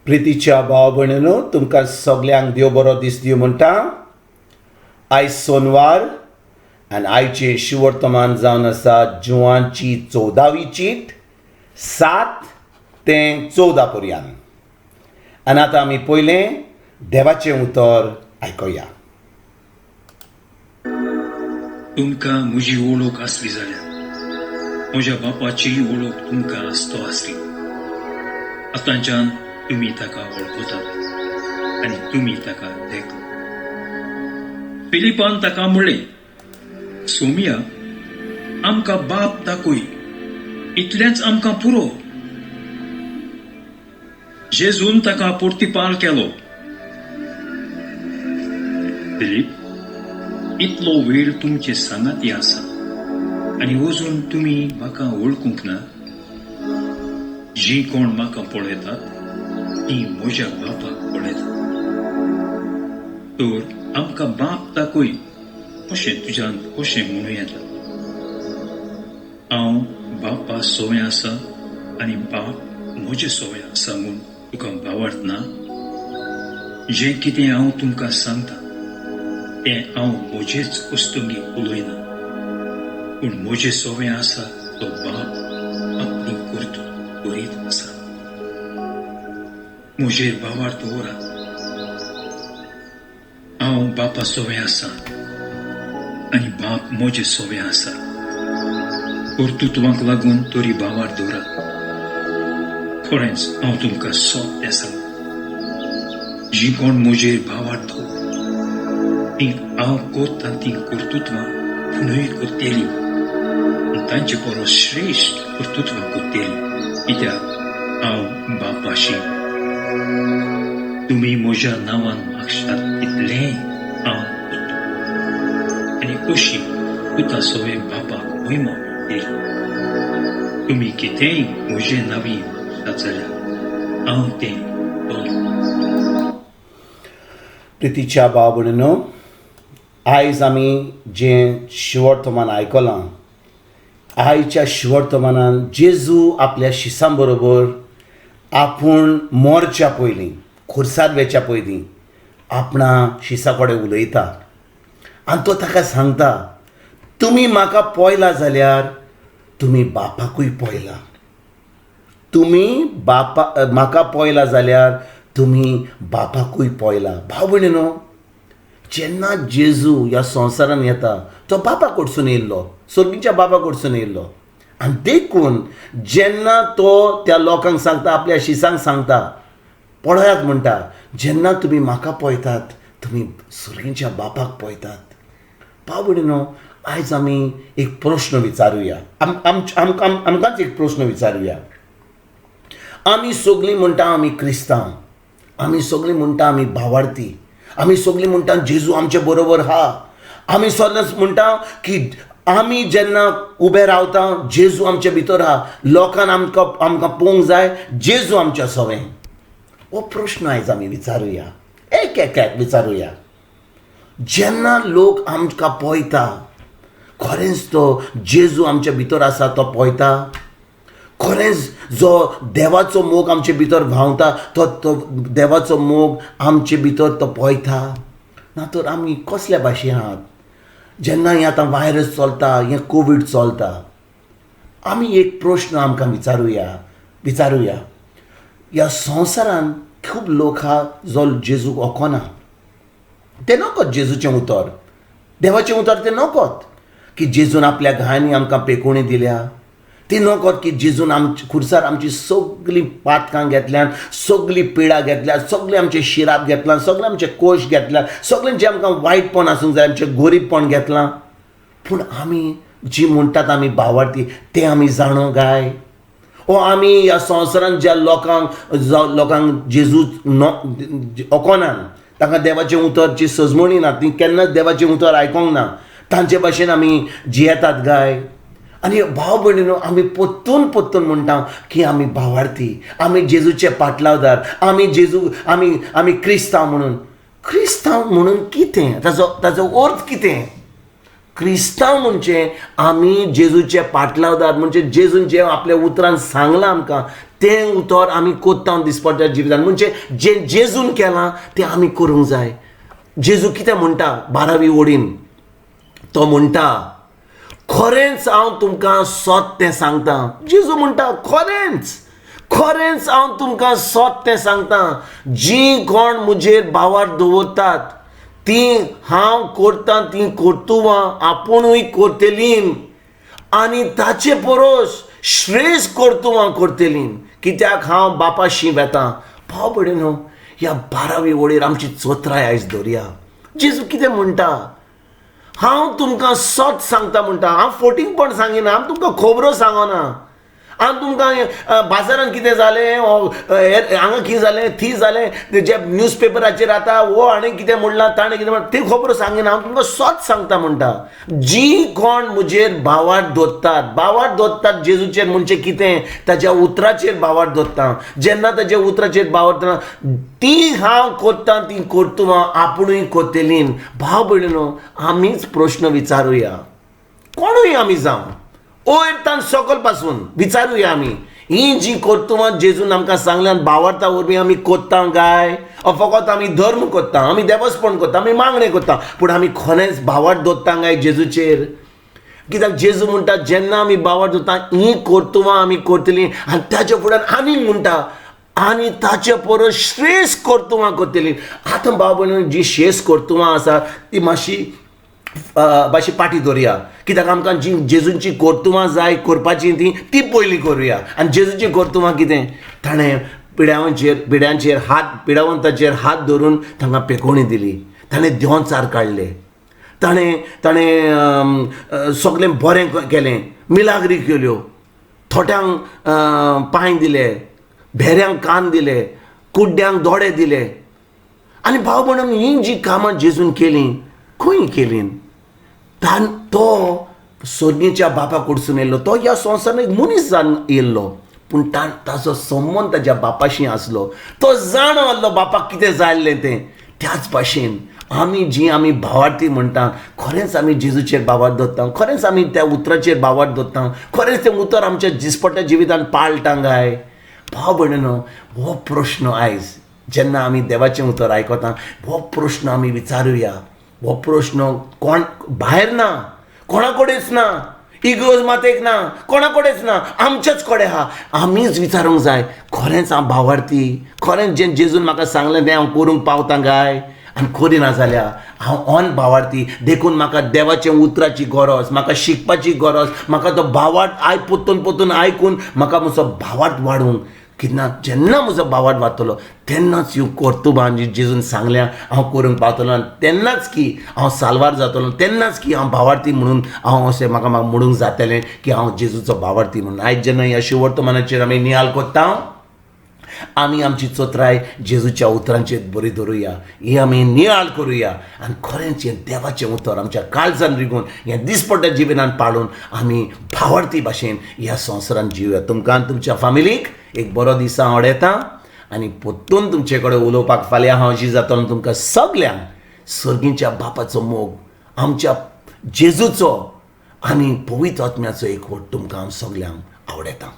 प्रितीच्या भाव भयणीनो, तुमकां सगल्यांक देव बरो दीस दिवं म्हणटा. आयज सोनवार आनी आयचे शिवर्तमान जावन आसा जुवांची 14वी चीट 7 ते 14 पर्यंत. आनी आतां आमी पयलें देवाचें उतर आयकुया. तुमकां म्हजी वळख आसली जाल्यार म्हज्या बापाची वळख तुमकां आसतो आसली. आतांच्यान तुमी ताका वळखतात आनी तुमी ताका देखता. फिलिपान ताका म्हणलें, सोमिया, आमकां बाप दाखय, इतलेंच आमकां पुरो. जेजून ताका प्रतिपाल केलो, फिलीप, इतलो वेळ तुमचे सांगाती आसा आनी अजून तुमी म्हाका वळखूंक ना. जी कोण म्हाका पळयतात ती म्हज्या बापाक पळयतात. तर आमकां बाप दाखय अशें तुज्यान कशें म्हणूं येता. हांव बापा सोय आसा आनी बाप म्हजे सोय आसा म्हूण तुका भावार्थना. जें कितें हांव तुमकां सांगता तें हांव म्हजेच उस्तुंगी उलयना, पूण म्हजे सोय आसा तो बाप आपली कर्तूत करीत आसा. म्हजेर भावार्थ दवरात. हांव बापा सोय आसा आनी बाप म्हजे सोय आसा. कर्तुत्वाक लागून तरी भावार्थ दवरात. खरेंच हांव तुमकां सोंपें सांगता, जी कोण म्हजेर भावार्थ दवरता ती हांव करता ती कर्तुत्वां पुनूय करतेली आनी तांचे परस श्रेश्ठ कर्तुत्वां करतेली, कित्याक हांव बापाशी. तुमी म्हज्या नांवान मागशात तितलेंय हांव करता आनी अशी पुता सोय बापाक महिमा मेळटली. तुमी कितेंय म्हजे नांवी मागशात जाल्यार हांव तें करतां. प्रितीच्या भाव भयणीनो, आयज आमी जें शिवर्तमान आयकलां, आयच्या शिवर्तमानान जेजू आपल्या शिसां बरोबर आपूण मोरच्या पयलीं, खुर्सार वेच्या पयलीं आपणा शिसा कडेन उलयता आनी तो ताका सांगता, तुमी म्हाका पळयला जाल्यार तुमी बापाकूय पळयला. तुमी म्हाका पळयला जाल्यार तुमी बापाकूय पळयला. भाव भयणीनो, जेन्ना जेजू ह्या संवसारान येता तो बापा कडसून येयल्लो, सर्गीच्या बापा कडसून येयल्लो. आनी देखून जेन्ना तो त्या लोकांक सांगता, आपल्या शिसांक सांगता, पळयात म्हणटा, जेन्ना तुमी म्हाका पळयतात तुमी सर्गीच्या बापाक पळयतात. भाव भयणीनो, आयज आमी एक प्रश्न विचारुया. आमकांच एक प्रश्न विचारुया. आमी सगळीं म्हणटा आमी क्रिस्तांव, आमी सगळीं म्हणटा आमी भावार्थी, आमी सगळीं म्हणटा जेजू आमचे बरोबर आहा. आमी सदांच म्हणटा की आमी जेन्ना उबे रावता जेजू आमचे भितर आहा. लोकांन आमकां पळोवंक जाय जेजू आमच्या सवें. हो प्रश्न आयज आमी विचारुया, एक विचारुया. जेन्ना लोक आमकां पळयता, खरेंच तो जेजू आमच्या भितर आसा तो पळयता? खरेंच जो देवाचो मोग आमचे भितर व्हांवता तो देवाचो मोग आमचे भितर तो पळयता? ना तर आमी कसल्या भाशेन आहात? जेन्ना हें आतां वायरस चलता, हें कोवीड चलता, आमी एक प्रश्न आमकां विचारुया. ह्या संवसारान खूब लोक आहा जो जेजूक वळखना. ते नकत जेजूचें उतर, देवाचें उतर ते नकत की जेजून आपल्या घायांनी आमकां पेकोवणी दिल्या. ती नकत की जेजून खुर्सार आमची सगळीं पातकां घेतल्यान, सगळीं पिडा घेतल्या, सगळें आमचें शिराप घेतलां, सगळें आमचें कोश घेतल्या, सगळें जें आमकां वायटपण आसूंक जाय, आमचें गोरीबपण घेतलां. पूण आमी जी म्हणटात आमी भावार्थी तें आमी जाणो काय? ओ आमी ह्या संवसारान ज्या लोकांक जेजू वळखनात, तांकां देवाचें उतरची सजमणी ना, ती केन्नाच देवाचें उतर आयकोंक ना, तांचे भाशेन आमी जियेतात काय? आनी भाव भयणीनो, आमी पोत्तून म्हणटा की आमी भावार्थी, आमी जेजूचे पाटलावदार, आमी क्रिस्तांव म्हणून. क्रिस्तांव म्हणून कितें? ताजो अर्थ कितें? क्रिस्तांव म्हणजे आमी जेजूचे पाटलावदार, म्हणजे जेजून जे आपल्या उतरान सांगलां आमकां तें उतर आमी कोत्ता दिसपट्ट्या जिवितान, म्हणजे जे जेजून केलां तें आमी करूंक जाय. जेजू कितें म्हणटा 12वी ओडीन, तो म्हणटा खरेंच हांव तुमकां सत्य सांगता. जेजू म्हणटा खरेंच हांव तुमकां सत्य सांगता, जी कोण म्हजेर भावार दवरतात ती हांव करतां ती कर्तुवां आपुणूय करतलीं आनी ताचे परोस श्रेश्ठ कर्तुवां करतलीं, कित्याक हांव बापाशी वेतां. भाव भयणीनो, ह्या 12वी ओळीर आमची चोत्राय आयज धरया. जेजू कितें म्हणटा, हांव तुमकां सत सांगता म्हणटा. हांव फोटींगपण सांगिना, हांव तुमकां खबरो सांगना. हांव तुमकां बाजारान कितें जालें, हांगा कितें जालें, थी जालें, जे न्यूज पेपराचेर आता वो हाणें कितें म्हणलां ताणें कितें म्हणलां ती खबरो सांगिना. हांव तुमकां सत सांगता म्हणटा. जी कोण म्हजेर भावार दोत्तात जेजूचेर म्हणजे कितें, ताच्या उतराचेर भावार दोत्ता. जेन्ना ताच्या उतराचेर भावार दोत्ता ती हांव कोत्तां ती कर्तुवां आपुणूय करतलीं. भाव भयणीनो, आमीच प्रश्न विचारुया, कोणूय आमी जावं, वयर सकल पासून विचारुया आमी, ही जी कर्तुवां जेजून आमकां सांगल्यान भावार्था वरवीं आमी कोत्ता काय, फकत आमी धर्म कोत्ता, आमी देवस्पण कोत्ता, आमी मागणें कोत्ता, पूण आमी खरेंच भावार्थ दोत्ता काय जेजूचेर? कित्याक जेजू म्हणटा जेन्ना आमी भावार्थ दोत्ता ही कर्तुवां आमी करतलीं, आनी ताच्या फुड्यान आनीक म्हणटा आनी ताचे परस श्रेश्ठ कर्तुवां करतलीं. आतां भाव भयणीनो, जी श्रेश्ठ कर्तुवां आसा ती मातशी पाटी दवरया, कित्याक आमकां जी जेजूची कर्तुवां जाय करपाची ती पयलीं करुया. आनी जेजूची कर्तुवां कितें, ताणें पिडावंताचेर हात धरून तांकां पेकोवणी दिली, ताणें देंवचार काडले, ताणें सगळें बरें केलें, मिलाग्री केल्यो, थोट्यांक पांय दिले, भेऱ्यांक कान दिले, कुड्ड्यांक दोळे दिले. आनी भाव भयणीनो, ही जी कामां जेजून केलीं खंय केलीं, तो सोदीच्या बापा कडसून येयल्लो, तो ह्या संवसारान एक मनीस जावन येयल्लो, पूण ताचो संबंद ताच्या बापाशी आसलो. तो जाणो आसलो बापाक कितें जाल्लें तें. त्याच भाशेन आमी भावार्थी म्हणटा, खरेंच आमी जेजूचेर भावार्थ दोत्ता, खरेंच आमी त्या उतराचेर भावार्थ दोत्ता, खरेंच तें उतर आमच्या दिसपट्ट्या जिवितान पाळटा काय? भाव भयणीनो, हो प्रश्न आयज जेन्ना आमी देवाचें उतर आयकता, हो प्रश्न आमी विचारुया. हो प्रश्न कोण भायर ना, कोणा कडेच ना, इगोज मातेक ना, कोणा कडेच ना, आमचेच कडेन आहा. आमीच विचारूंक जाय, खरेंच हांव भावार्थी, खरेंच जें जेजून म्हाका सांगलें तें हांव करूंक पावतां काय? आनी करिना जाल्यार हांव ऑन भावार्थी देखून म्हाका देवाचे उतराची गरज, म्हाका शिकपाची गरज, म्हाका तो भावार्थ पोतून आयकून म्हाका म्हजो भावार्थ वाडूंक, कित्याक जेन्ना म्हजो भावार्थ वाडटलो तेन्नाच ह्यो कर्तुबां जी जेजून सांगल्या हांव करूंक पावतलो, आनी तेन्नाच की हांव साल्वार जातलो, तेन्नाच की हांव भावार्थी म्हणून हांव अशें म्हाका म्हणूंक जातलें की हांव जेजूचो भावार्थी म्हणून. आयज जेन्ना ह्या शिवर्तमानाचेर आमी नियाळ कोत्ता, आमी आमची चोत्राय जेजूच्या उतरांचेर बरी धरुया, ही आमी नियाळ करुया, आनी खरेंच हें देवाचें उतर आमच्या काळजान रिगून हें दिसपट्ट्या जिवितान पाळून आमी भावार्थी भाशेन ह्या संवसारान जिवया. तुमकां आनी तुमच्या फॅमिलीक एक बरो दीस हांव आवडयतां, आनी परतून तुमचे कडेन उलोवपाक फाल्यां हांव अशी जातलो. तुमकां सगल्यांक सर्गीच्या बापाचो मोग, आमच्या जेजूचो आनी पवित्र आत्म्याचो एक वट तुमकां हांव सगल्यांक आवडयतां.